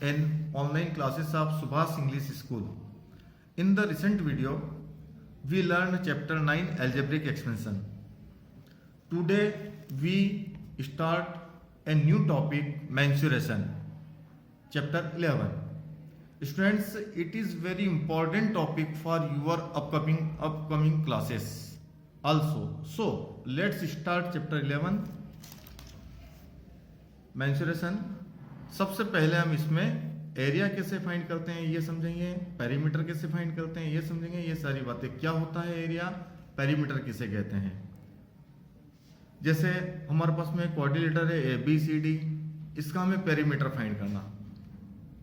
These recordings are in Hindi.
and online classes of Subhas English School. In the recent video, we learned chapter 9 algebraic expansion. Today we start a new topic, mensuration, chapter 11. Students, it is very important topic for your upcoming classes also. So let's start chapter 11, mensuration. सबसे पहले हम इसमें एरिया कैसे फाइंड करते हैं ये समझेंगे, पेरीमीटर कैसे फाइंड करते हैं ये समझेंगे। ये सारी बातें, क्या होता है एरिया, पेरीमीटर किसे कहते हैं। जैसे हमारे पास में क्वाड्रिलेटरल है ए बी सी डी, इसका हमें पेरीमीटर फाइंड करना,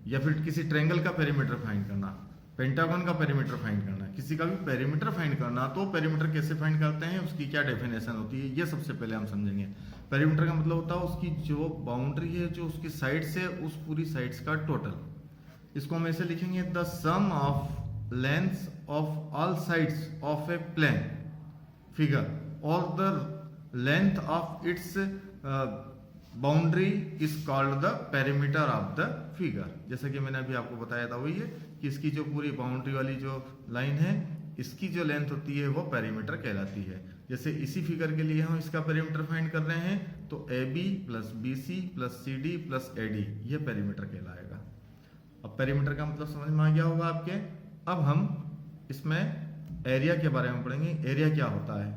या फिर किसी ट्रायंगल का पेरीमीटर फाइंड करना, पेंटागन का पेरीमीटर फाइंड करना, किसी का भी पेरीमीटर फाइंड करना, तो पेरीमीटर कैसे फाइंड करते हैं, उसकी क्या डेफिनेशन होती है, ये सबसे पहले हम समझेंगे। पेरीमीटर का मतलब होता है उसकी जो बाउंड्री है, जो उसकी साइड से उस पूरी साइड्स का टोटल। इसको हम ऐसे लिखेंगे, the sum of lengths of all sides of a plane figure और the length of its boundary is called the perimeter of the figure. जैसा कि मैंने अभी आपको बताया था वही है कि इसकी जो पूरी बाउंड्री वाली जो लाइन है, इसकी जो लेंथ होती है वो पेरीमीटर कहलाती है। जैसे इसी फिगर के लिए हम इसका पेरीमीटर फाइंड कर रहे हैं, तो A B plus B C plus C D plus A D, ये पेरीमीटर कहलाएगा। अब पेरीमीटर का मतलब समझ में आ गया होगा आपके। अब हम इसमें एरिया के बारे में पढ़ेंगे। एरिया क्या होता है,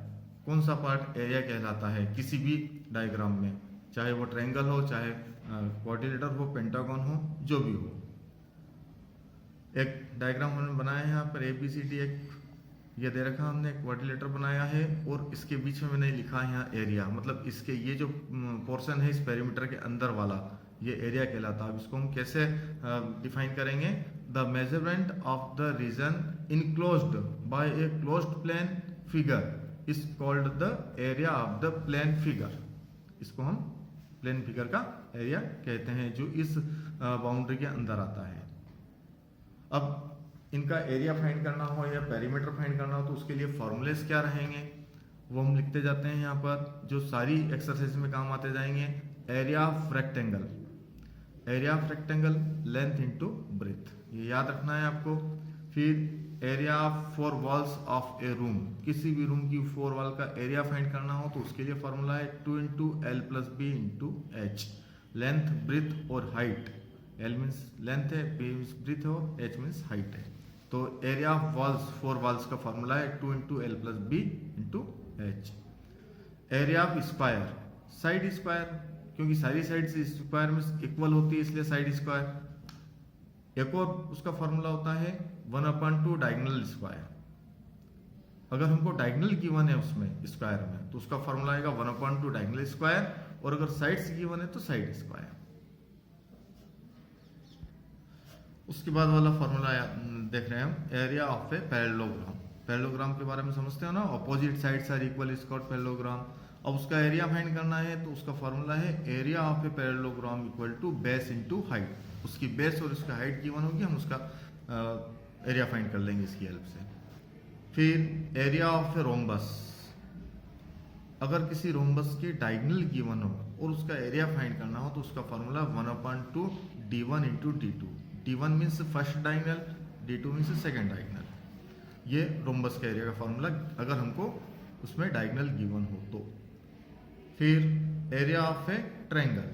कौन सा पार्ट एरिया कहलाता है किसी भी डायग्राम में, चाहे वो ट्रायंगल हो, चाहे क्वाड्रिलेटरल हो, पेंटागन हो, जो भी हो। एक डायग्राम हमने बनाया है यहाँ पर, ए बी सी डी, एक ये दे रखा हमने, क्वाड्रिलेटर बनाया है और इसके बीच में मैंने लिखा है यहाँ एरिया। मतलब इसके ये जो पोर्शन है इस पेरीमीटर के अंदर वाला, ये एरिया कहलाता है। अब इसको हम कैसे डिफाइन करेंगे, the measurement of the region enclosed by a closed plane figure is called the area of the plane figure. इसको हम प्लेन फिगर का एरिया कहते हैं, जो इस बाउंड्री के अंदर आता है। अब इनका एरिया फाइंड करना हो या पेरीमीटर फाइंड करना हो तो उसके लिए फॉर्मूलेस क्या रहेंगे वो हम लिखते जाते हैं यहाँ पर, जो सारी एक्सरसाइज में काम आते जाएंगे। Area of rectangle, area of rectangle length into breadth, ये याद रखना है आपको। फिर area of 4 walls of A room, किसी भी रूम की 4 वॉल का एरिया फाइंड करना हो तो उसके लिए फॉर्मूला है 2 into L plus B into H. Length, breadth और हाइट, एल मीन्स लेंथ है, बी मीन्स ब्रेथ हो, एच मीन्स हाइट है। तो एरिया ऑफ वॉल्स, 4 वॉल्स का फॉर्मूला है 2 into L plus B into H. Area of square, side square, क्योंकि सारी साइड से स्क्वायर में इक्वल होती है इसलिए साइड स्क्वायर। एक और उसका फॉर्मूला होता है 1/2 डायगोनल स्क्वायर। अगर हमको डायगोनल गिवन है उसमें स्क्वायर में तो उसका फॉर्मूला आएगा 1/2 डायगोनल स्क्वायर, और अगर साइड्स गिवन है तो साइड स्क्वायर। उसके बाद वाला फॉर्मूला देख रहे हैं हम, area of a parallelogram. Parallelogram के बारे में समझते हो ना, opposite sides are equal is called parallelogram. अब उसका एरिया फाइंड करना है तो उसका फॉर्मूला है area of a parallelogram equal to base into height. उसकी बेस और उसका हाइट गिवन होगी, हम उसका एरिया फाइंड कर लेंगे इसकी हेल्प से। फिर एरिया ऑफ ए रोम्बस, अगर किसी रोम्बस की डायगोनल गिवन हो और उसका एरिया फाइंड करना हो तो उसका formula 1/2 d1 into d2। d1 means first diagonal, d2 means second diagonal. ये रोम्बस का एरिया का फॉर्मूला अगर हमको उसमें डायगोनल गिवन हो तो। फिर area of A triangle,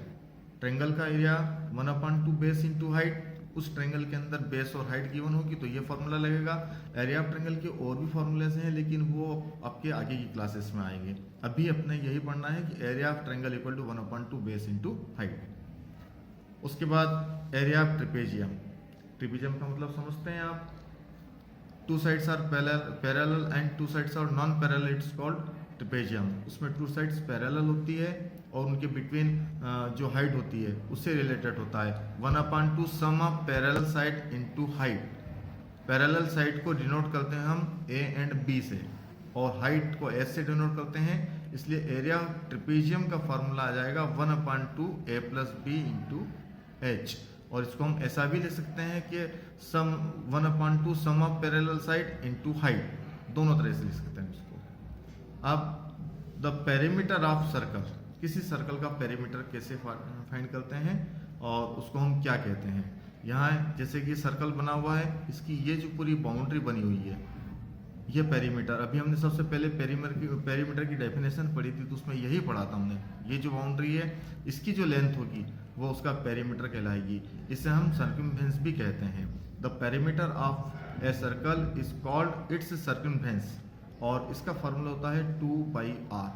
triangle का एरिया 1/2 बेस इंटू हाइट। उस ट्रायंगल के अंदर बेस और हाइट गिवन होगी तो ये फॉर्मूला लगेगा। एरिया ऑफ ट्रायंगल के और भी फॉर्मूलेस हैं लेकिन वो आपके आगे की क्लासेस में आएंगे। अभी अपने यही पढ़ना है कि area of triangle equal to 1/2 base into height. उसके बाद एरिया ऑफ ट्रिपेजियम, ट्रिपेजियम का मतलब समझते हैं आप, 2 sides are parallel and 2 sides are non parallel, it's called trapezium. उसमें 2 साइड्स पैरेलल होती है और उनके बिटवीन जो हाइट होती है उससे रिलेटेड होता है। 1/2 sum of parallel side into height. Parallel side को डिनोट करते हैं हम ए एंड बी से और हाइट को एस से डिनोट करते हैं, इसलिए एरिया ट्रिपेजियम का फॉर्मूला आ जाएगा 1/2 A plus B into H. और इसको हम ऐसा भी लिख सकते हैं कि sum 1/2 sum of parallel side into height, दोनों तरह से लिख सकते हैं इसको। अब द पेरीमीटर ऑफ सर्कल, किसी सर्कल का पेरीमीटर कैसे फाइंड करते हैं और उसको हम क्या कहते हैं। यहाँ जैसे कि सर्कल बना हुआ है, इसकी ये जो पूरी बाउंड्री बनी हुई है ये पेरीमीटर। अभी हमने सबसे पहले पेरीमीटर की डेफिनेशन पढ़ी थी तो उसमें यही पढ़ा था हमने। ये जो बाउंड्री है इसकी जो लेंथ होगी वो उसका पेरीमीटर कहलाएगी। इसे हम सर्कमफेरेंस भी कहते हैं। The perimeter of a circle is called its circumference, और इसका फॉर्मूला होता है 2πr।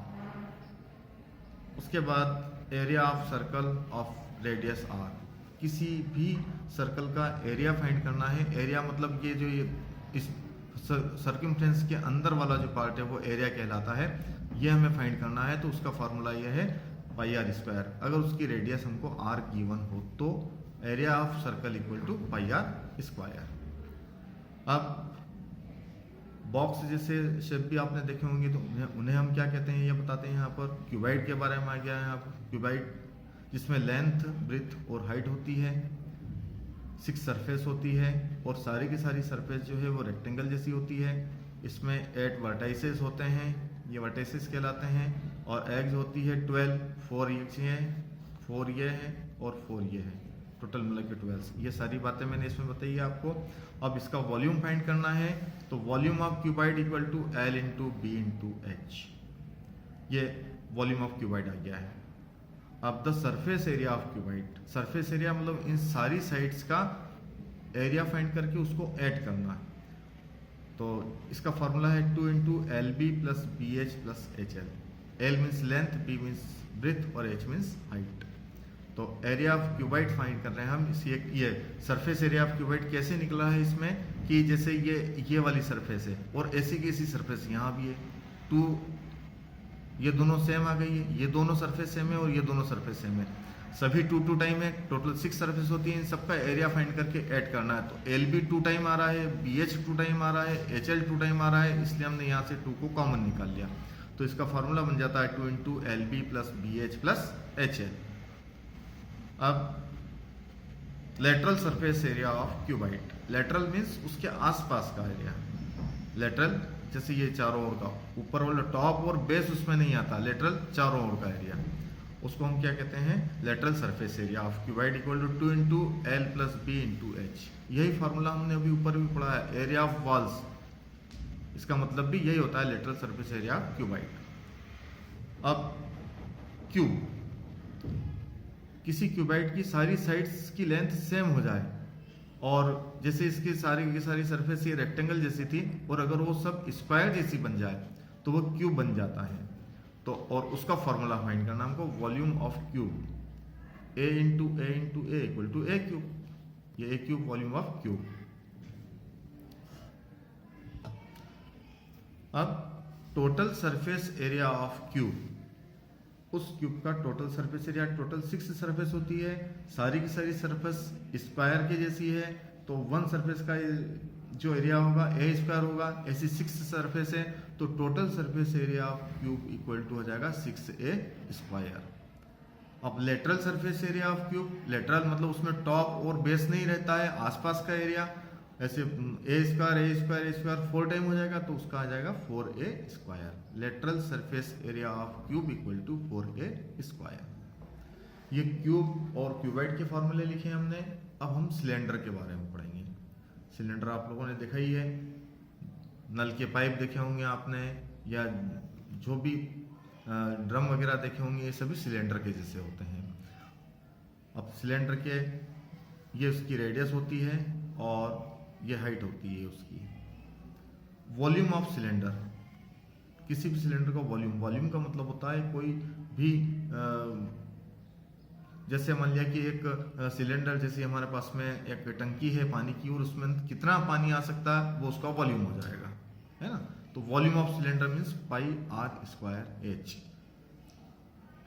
उसके बाद area of circle of radius r। किसी भी सर्कल का एरिया फाइंड करना है। एरिया मतलब ये जो ये इस सर्कमफेरेंस के अंदर वाला जो पार्ट है वो एरिया कहलाता है। ये हमें फाइंड करना है तो उसका फॉर्मूला ये है πr²। अगर उसकी रेडियस हमको r गिवन हो तो area of circle equal to πr²। अब बॉक्स जैसे शेप भी आपने देखे होंगे तो उन्हें हम क्या कहते हैं ये बताते हैं। यहाँ पर क्यूबाइड के बारे में आ गया है। यहाँ पर क्यूबाइड जिसमें लेंथ, ब्रेथ और हाइट होती है, 6 सरफेस होती है और सारी की सारी सरफेस जो है वो रेक्टेंगल जैसी होती है। इसमें 8 वर्टाइसेस होते हैं, ये वर्टाइसेस कहलाते हैं। और एग्स होती है 12, 4 ये है, 4 ये है और 4 ये है, टोटल मिला के 12। ये सारी बातें मैंने इसमें बताई है आपको। अब इसका वॉल्यूम फाइंड करना है तो volume of cuboid equal to L into B into H. ये वॉल्यूम ऑफ क्यूबाइड आ गया है। अब the surface area of cuboid, surface area मतलब इन सारी साइड्स का एरिया फाइंड करके उसको ऐड करना है। तो इसका फॉर्मूला है 2 into L B plus B H plus H L. L means length, B means breadth और एच मीन्स हाइट। तो एरिया ऑफ क्यूबाइड फाइंड कर रहे हैं हम। इसी ये सरफेस एरिया ऑफ क्यूबाइड कैसे निकला है इसमें कि जैसे ये वाली सरफेस है और ऐसी की ऐसी सरफेस यहाँ भी है। 2 ये दोनों सेम आ गई है, ये दोनों सरफेस सेम है और ये दोनों सरफेस सेम है। सभी 2 टाइम है, टोटल 6 सरफेस होती है। इन सबका एरिया फाइंड करके ऐड करना है। तो एल बी 2 टाइम आ रहा है, बी एच 2 टाइम आ रहा है, एच एल 2 टाइम आ रहा है, इसलिए हमने यहाँ से 2 को कॉमन निकाल लिया। तो इसका फॉर्मूला बन जाता है 2 into L B plus B H plus H L. अब lateral surface area of cuboid. Lateral means उसके आसपास का एरिया। लेटरल जैसे ये चारों ओर का, ऊपर वाला टॉप और बेस उसमें नहीं आता, लेटरल चारों ओर का एरिया, उसको हम क्या कहते हैं, lateral surface area of cuboid equal to 2 into L plus B into H. यही फार्मूला हमने अभी ऊपर भी पढ़ा है, एरिया ऑफ वॉल्स। इसका मतलब भी यही होता है, lateral surface area of cuboid. अब क्यूब, किसी क्यूबाइड की सारी साइड्स की लेंथ सेम हो जाए और जैसे इसकी सारी की सारी सरफेस ये रेक्टेंगल जैसी थी और अगर वो सब स्क्वायर जैसी बन जाए तो वो क्यूब बन जाता है। तो और उसका फॉर्मूला फाइंड करना हमको, volume of cube A into A equal to A cube. ये A cube volume of cube. अब total surface area of cube, उस क्यूब का total surface area, total 6 surface होती है, सारी की सारी सरफेस स्क्वायर के जैसी है। तो 1 सरफेस का जो एरिया होगा ए स्क्वायर होगा, ऐसी 6 सरफेस है तो total surface area of cube equal to हो जाएगा 6a स्क्वायर। अब lateral surface area of cube, lateral मतलब उसमें टॉप और बेस नहीं रहता है, आसपास का एरिया, ऐसे ए स्क्वायर 4 टाइम हो जाएगा तो उसका आ जाएगा 4a square. Lateral surface area of cube equal to 4a square. ये क्यूब और क्यूबाइड के फॉर्मूले लिखे हैं हमने। अब हम सिलेंडर के बारे में पढ़ेंगे। सिलेंडर आप लोगों ने देखा ही है, नल के पाइप देखे होंगे आपने, या जो भी ड्रम वगैरह देखे होंगे, ये सभी सिलेंडर के जैसे होते हैं। अब सिलेंडर के ये उसकी रेडियस होती है और ये हाइट होती है उसकी। वॉल्यूम ऑफ सिलेंडर, किसी भी सिलेंडर का वॉल्यूम का मतलब होता है कोई भी जैसे मान लिया कि एक सिलेंडर, जैसे हमारे पास में एक टंकी है पानी की और उसमें कितना पानी आ सकता है वो उसका वॉल्यूम हो जाएगा, है ना। तो volume of cylinder means pi R square H.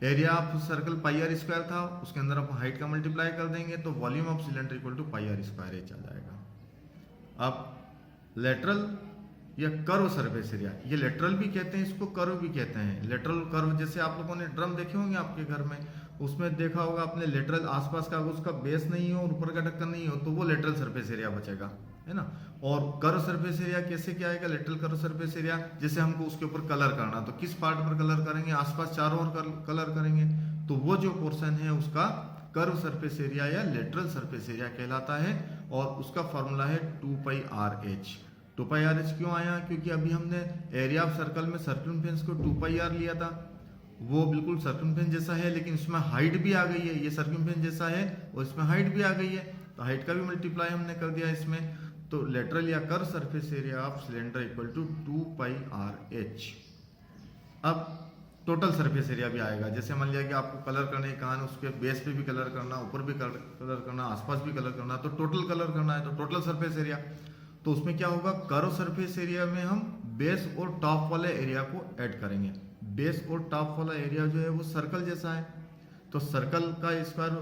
Area of circle pi R square था, उसके अंदर आप हाइट का मल्टीप्लाई कर देंगे तो volume of cylinder equal to pi R square H आ जाएगा। अब लेटरल या कर्व सरफेस एरिया, ये लेटरल भी कहते हैं, इसको कर्व भी कहते हैं। लेटरल कर्व, जैसे आप लोगों ने ड्रम देखे होंगे आपके घर में, उसमें देखा होगा आपने, लेटरल आसपास का उसका बेस नहीं हो और ऊपर का ढक्कन नहीं हो तो वो लेटरल सरफेस एरिया बचेगा, है ना। और कर्व सरफेस एरिया कैसे क्या आएगा, लेटरल कर्व सरफेस एरिया, जैसे हमको उसके ऊपर कलर करना तो किस पार्ट पर कलर करेंगे, आसपास चारों ओर कलर करेंगे तो वो जो पोर्शन है उसका कर्व सरफेस एरिया या लेटरल सरफेस एरिया कहलाता है और उसका फॉर्मूला है 2πRh। 2πRh क्यों आया? क्योंकि अभी हमने एरिया ऑफ सर्कल में सर्कमफेरेंस को 2πr लिया था, वो बिल्कुल सर्कमफेरेंस जैसा है, लेकिन इसमें हाइट भी आ गई है, ये सर्कमफेरेंस जैसा है और इसमें हाइट भी आ गई है, तो हाइट का भी मल्टीप्लाई हमने कर दिया इसमें। तो लेटरल या curve surface area of cylinder equal to 2πRh। अब टोटल सरफेस एरिया भी आएगा, जैसे मान लिया कि आपको कलर करने का है, उसके बेस पे भी कलर करना, ऊपर भी कलर करना, आसपास भी कलर करना, तो टोटल कलर करना है, तो टोटल सरफेस एरिया। तो उसमें क्या होगा, कर्व सरफेस एरिया में हम बेस और टॉप वाले एरिया को ऐड करेंगे। बेस और टॉप वाला एरिया जो है वो सर्कल जैसा है, तो सर्कल का स्क्वायर,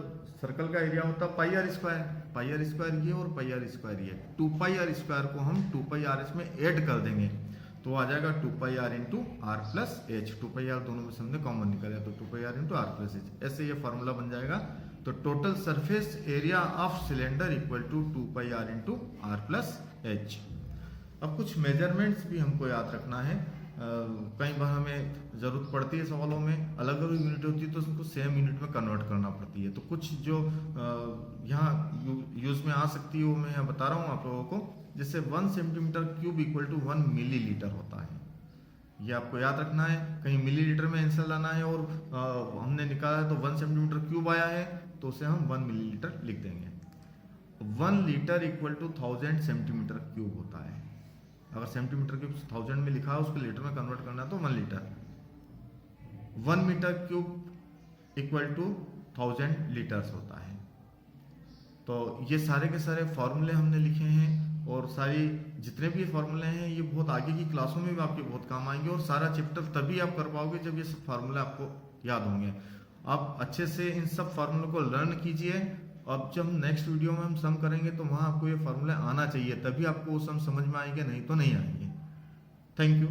सर्कल का एरिया होता है पाई आर स्क्वायर ये और पाई आर स्क्वायर ये। 2πr स्क्वायर को हम 2πRh में ऐड कर देंगे तो आ जाएगा 2πr into R plus H. 2πr दोनों में से हमने कॉमन निकाला तो 2πr into R plus H, ऐसे ये फॉर्मूला बन जाएगा। तो total surface area of cylinder equal to 2πr into R plus H. अब कुछ मेजरमेंट्स भी हमको याद रखना है, कई बार हमें ज़रूरत पड़ती है सवालों में, अलग अलग यूनिट होती है तो उसको सेम यूनिट में कन्वर्ट करना पड़ती है। तो कुछ जो यहाँ यूज़ में आ सकती है वो मैं यहाँ बता रहा हूँ आप लोगों को। जैसे 1 centimetre cube equal to 1 millilitre होता है, ये आपको याद रखना है। कहीं मिलीलीटर में आंसर लाना है और हमने निकाला है तो 1 सेंटीमीटर क्यूब आया है तो उसे हम 1 मिलीलीटर लिख देंगे। 1 litre equal to 1000 centimetre cube होता है। अगर सेंटीमीटर क्यूब 1000 में लिखा है उसको लीटर में कन्वर्ट करना है तो 1 litre. 1 metre cube equal to 1000 litres होता है। तो ये सारे के सारे फॉर्मूले हमने लिखे हैं और सारी जितने भी फॉर्मूले हैं ये बहुत आगे की क्लासों में भी आपके बहुत काम आएंगे और सारा चैप्टर तभी आप कर पाओगे जब ये सब फार्मूले आपको याद होंगे। आप अच्छे से इन सब फार्मूलों को लर्न कीजिए। अब जब नेक्स्ट वीडियो में हम सम करेंगे तो वहाँ आपको ये फार्मूले आना चाहिए, तभी आपको वो सम समझ में आएंगे, नहीं तो नहीं आएंगे। Thank you.